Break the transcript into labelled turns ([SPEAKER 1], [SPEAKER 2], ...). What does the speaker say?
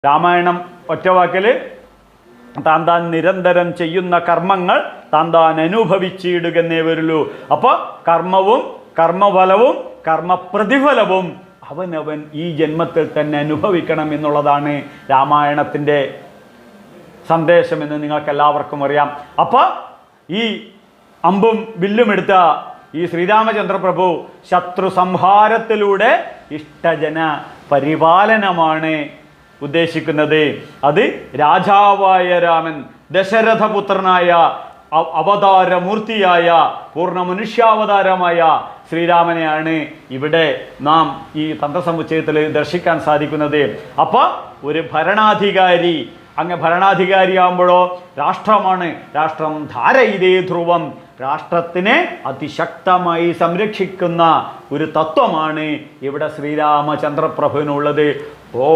[SPEAKER 1] രാമായണം ഒറ്റവാക്കിൽ താൻ നിരന്തരം ചെയ്യുന്ന കർമ്മങ്ങൾ താൻ അനുഭവിച്ചിടുകന്നേ വരുള്ളൂ. അപ്പോൾ കർമ്മവും കർമ്മഫലവും കർമ്മപ്രതിഫലവും അവനവൻ ഈ ജന്മത്തിൽ തന്നെ അനുഭവിക്കണം എന്നുള്ളതാണ് രാമായണത്തിൻ്റെ സന്ദേശമെന്ന് നിങ്ങൾക്കെല്ലാവർക്കും അറിയാം. അപ്പോൾ ഈ അമ്പും വില്ലും എടുത്ത ഈ ശ്രീരാമചന്ദ്ര പ്രഭു ശത്രു സംഹാരത്തിലൂടെ ഇഷ്ടജന പരിപാലനമാണ് ഉദ്ദേശിക്കുന്നത്. അത് രാജാവായ രാമൻ, ദശരഥപുത്രനായ അവതാരമൂർത്തിയായ പൂർണ്ണ മനുഷ്യാവതാരമായ ശ്രീരാമനെയാണ് ഇവിടെ നാം ഈ തന്ത്രസമുച്ചയത്തിൽ ദർശിക്കാൻ സാധിക്കുന്നത്. അപ്പോൾ ഒരു ഭരണാധികാരി, അങ്ങ് ഭരണാധികാരിയാകുമ്പോഴോ രാഷ്ട്രമാണ്, രാഷ്ട്രം ധാരയിതേ ധ്രുവം, രാഷ്ട്രത്തിനെ അതിശക്തമായി സംരക്ഷിക്കുന്ന ഒരു തത്വമാണ് ഇവിടെ ശ്രീരാമചന്ദ്രപ്രഭുവിനുള്ളത്. ഓ